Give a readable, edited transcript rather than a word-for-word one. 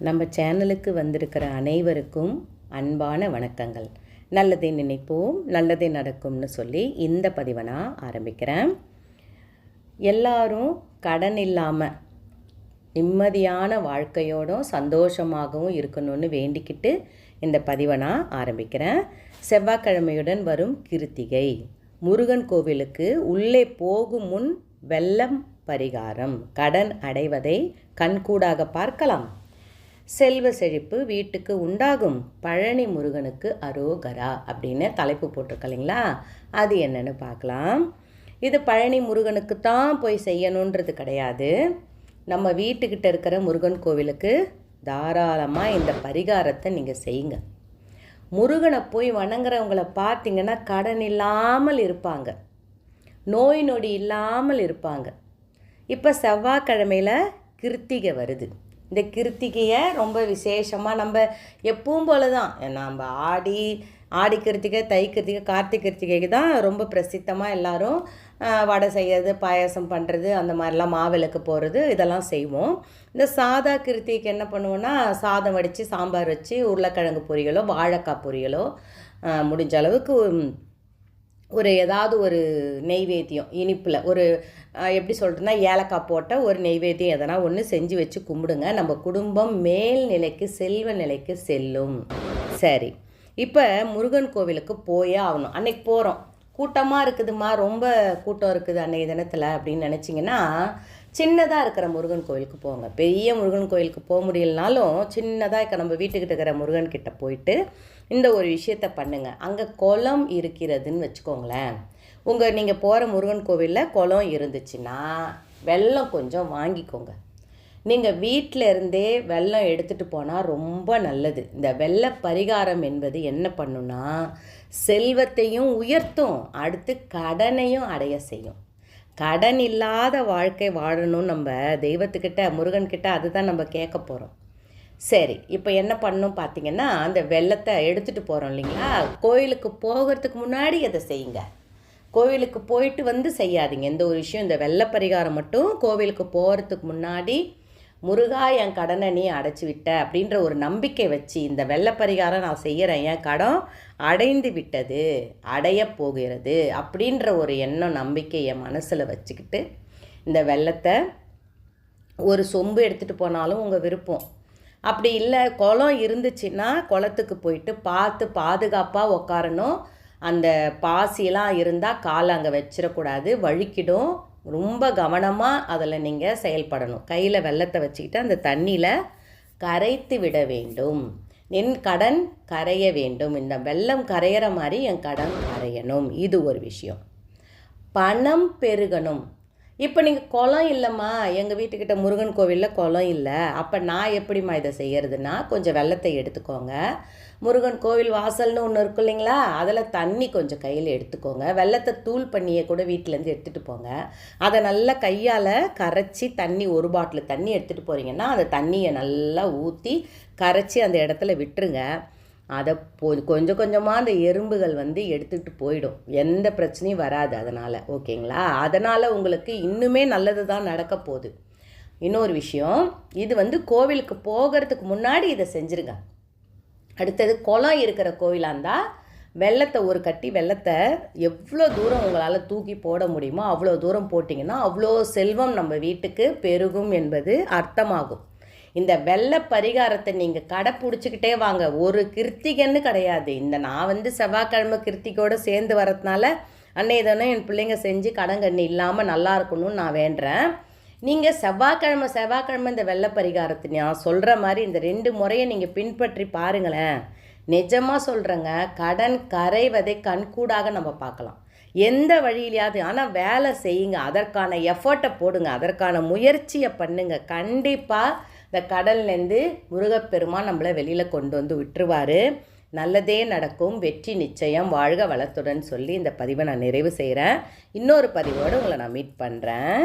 நம்ம சேனலுக்கு வந்திருக்கிற அனைவருக்கும் அன்பான வணக்கங்கள். நல்லதே நினைப்போம், நல்லதே நடக்கும்னு சொல்லி இந்த பதிவை நான் ஆரம்பிக்கிறேன். எல்லாரும் கடன் இல்லாமல் நிம்மதியான வாழ்க்கையோடும் சந்தோஷமாகவும் இருக்கணும்னு வேண்டிக்கிட்டு இந்த பதிவை நான் ஆரம்பிக்கிறேன். செவ்வாய்க்கிழமையுடன் வரும் கிருத்திகை, முருகன் கோவிலுக்கு உள்ளே போகும் முன் வெள்ளம் பரிகாரம், கடன் அடைவதை கண்கூடாக பார்க்கலாம். செல்வ செழிப்பு வீட்டுக்கு உண்டாகும், பழனி முருகனுக்கு அரோகரா அப்படின்னு தலைப்பு போட்டிருக்கலைங்களா? அது என்னன்னு பார்க்கலாம். இது பழனி முருகனுக்கு தான் போய் செய்யணுன்றது கிடையாது. நம்ம வீட்டுக்கிட்ட இருக்கிற முருகன் கோவிலுக்கு தாராளமாக இந்த பரிகாரத்தை நீங்கள் செய்யுங்க. முருகனை போய் வணங்குறவங்களை பார்த்தீங்கன்னா கடன் இல்லாமல் இருப்பாங்க, நோய் நொடி இல்லாமல் இருப்பாங்க. இப்போ செவ்வாய்க்கிழமையில் கிருத்திகை வருது. இந்த கிருத்திகையை ரொம்ப விசேஷமாக நம்ம எப்பவும் போல தான், நம்ம ஆடி கிருத்திகை, தை கிருத்திகை, கார்த்திகை கிருத்திகைக்கு தான் ரொம்ப பிரசித்தமாக எல்லோரும் வடை செய்கிறது, பாயாசம் பண்ணுறது, அந்த மாதிரிலாம் மாவிளக்கு போகிறது இதெல்லாம் செய்வோம். இந்த சாதா கிருத்திகைக்கு என்ன பண்ணுவோன்னா, சாதம் வடித்து சாம்பார் வச்சு உருளைக்கிழங்கு பொரியலோ வாழைக்காய் பொரியலோ முடிஞ்ச அளவுக்கு ஏதாவது ஒரு நெய்வேத்தியம் இனிப்பில் எப்படி சொல்கிறதுனா ஏலக்காய் போட்ட ஒரு நெய்வேத்தியம் எதனா ஒன்று செஞ்சு வச்சு கும்பிடுங்க. நம்ம குடும்பம் மேல் நிலைக்கு செல்வ நிலைக்கு செல்லும். சரி, இப்போ முருகன் கோவிலுக்கு போயே ஆகணும். அன்னைக்கு போகிறோம், கூட்டமாக இருக்குதுமா, ரொம்ப கூட்டம் இருக்குது அன்னைக்கு தினத்தில் அப்படின்னு நினச்சிங்கன்னா சின்னதாக இருக்கிற முருகன் கோவிலுக்கு போங்க. பெரிய முருகன் கோவிலுக்கு போக முடியலனாலும் சின்னதாக இருக்க நம்ம வீட்டுக்கிட்ட இருக்கிற முருகன்கிட்ட போயிட்டு இந்த ஒரு விஷயத்தை பண்ணுங்கள். அங்கே குளம் இருக்கிறதுன்னு வச்சுக்கோங்களேன். நீங்கள் போகிற முருகன் கோவிலில் குளம் இருந்துச்சுன்னா வெல்லம் கொஞ்சம் வாங்கிக்கோங்க. நீங்கள் வீட்டில் இருந்தே வெல்லம் எடுத்துகிட்டு போனால் ரொம்ப நல்லது. இந்த வெள்ள பரிகாரம் என்பது என்ன பண்ணுன்னா, செல்வத்தையும் உயர்த்தும், அடுத்து கடனையும் அடைய செய்யும். கடன் இல்லாத வாழ்க்கை வாழணும் நம்ம தெய்வத்துக்கிட்ட, முருகன்கிட்ட அதுதான் நம்ம கேட்க போகிறோம். சரி, இப்போ என்ன பண்ணணும் பார்த்தீங்கன்னா, அந்த வெள்ளத்தை எடுத்துகிட்டு போகிறோம் இல்லைங்களா, கோயிலுக்கு போகிறதுக்கு முன்னாடி அதை செய்யுங்க. கோவிலுக்கு போயிட்டு வந்து செய்யாதீங்க எந்த ஒரு விஷயம். இந்த வெள்ள பரிகாரம் மட்டும் கோவிலுக்கு போகிறதுக்கு முன்னாடி முருகா என் கடனை நீ அடைச்சி விட்ட அப்படின்ற ஒரு நம்பிக்கை வச்சு, இந்த வெள்ள பரிகாரம் நான் செய்கிறேன், என் கடன் அடைந்து விட்டது, அடைய போகிறது அப்படின்ற ஒரு எண்ணம் நம்பிக்கை என் மனசில் வச்சுக்கிட்டு இந்த வெள்ளத்தை ஒரு சொம்பு எடுத்துகிட்டு போனாலும் உங்கள் விருப்பம். அப்படி இல்லை குளம் இருந்துச்சுன்னா குளத்துக்கு போயிட்டு பார்த்து பாதுகாப்பாக உக்காரணும். அந்த பாசியெல்லாம் இருந்தால் காலை அங்கே வச்சிடக்கூடாது, வழுக்கிடும். ரொம்ப கவனமாக அதில் நீங்கள் செயல்படணும். கையில் வெள்ளத்தை வச்சுக்கிட்டு அந்த தண்ணியில் கரைத்து விட வேண்டும். என் கடன் கரைய வேண்டும், இந்த வெள்ளம் கரையிற மாதிரி என் கடன் கரையணும். இது ஒரு விஷயம். பணம் பெருகணும். இப்போ நீங்கள் குளம் இல்லைம்மா, எங்கள் வீட்டுக்கிட்ட முருகன் கோவிலில் குளம் இல்லை, அப்போ நான் எப்படிம்மா இதை செய்கிறதுனா, கொஞ்சம் வெள்ளத்தை எடுத்துக்கோங்க. முருகன் கோவில் வாசல்னு ஒன்று இருக்கும் இல்லைங்களா, அதில் தண்ணி கொஞ்சம் கையில் எடுத்துக்கோங்க. வெள்ளத்தை தூள் பண்ணியை கூட வீட்டிலேருந்து எடுத்துகிட்டு போங்க. அதை நல்லா கையால் கரைச்சி தண்ணி, ஒரு பாட்டில் தண்ணி எடுத்துகிட்டு போகிறீங்கன்னா அந்த தண்ணியை நல்லா ஊற்றி கரைச்சி அந்த இடத்துல விட்டுருங்க. அதை கொஞ்சம் கொஞ்சமாக அந்த எறும்புகள் எடுத்துகிட்டு போயிடும், எந்த பிரச்சனையும் வராது அதனால். ஓகேங்களா? அதனால் உங்களுக்கு இன்னுமே நல்லது தான் நடக்க போகுது. இன்னொரு விஷயம், இது கோவிலுக்கு போகிறதுக்கு முன்னாடி இதை செஞ்சுருங்க. அடுத்தது, குளம் இருக்கிற கோவிலாக இருந்தால் வெள்ளத்தை ஒரு கட்டி வெள்ளத்தை எவ்வளோ தூரம் உங்களால் தூக்கி போட முடியுமோ அவ்வளோ தூரம் போட்டிங்கன்னா அவ்வளோ செல்வம் நம்ம வீட்டுக்கு பெருகும் என்பது அர்த்தமாகும். இந்த வெள்ள பரிகாரத்தை நீங்கள் கடைப்பிடிச்சிக்கிட்டே வாங்க. ஒரு கிருத்திகைன்னு கிடையாது. நான் செவ்வாய்க்கிழமை கிருத்திகையோடு சேர்ந்து வரதுனால அன்னைய தானே என் பிள்ளைங்க செஞ்சு கடங்கண்ணி இல்லாமல் நல்லா இருக்கணும்னு நான் வேண்டுறேன். நீங்கள் செவ்வாய்க்கிழமை இந்த வெள்ள பரிகாரத்தை நான் சொல்கிற மாதிரி இந்த 2 முறையை நீங்கள் பின்பற்றி பாருங்களேன். நிஜமாக சொல்கிறேங்க, கடன் கரைவதை கண்கூடாக நம்ம பார்க்கலாம். எந்த வழியிலையாவது, ஆனால் வேலை செய்யுங்க, அதற்கான எஃபர்ட்டை போடுங்க, அதற்கான முயற்சியை பண்ணுங்க. கண்டிப்பாக இந்த கடல்லேருந்து முருகப்பெருமான் நம்மளை வெளியில் கொண்டு விட்டுருவார். நல்லதே நடக்கும், வெற்றி நிச்சயம், வாழ்க வளத்துடன் சொல்லி இந்த பதிவை நான் நிறைவு செய்கிறேன். இன்னொரு பதிவோடு உங்களை நான் மீட் பண்ணுறேன்.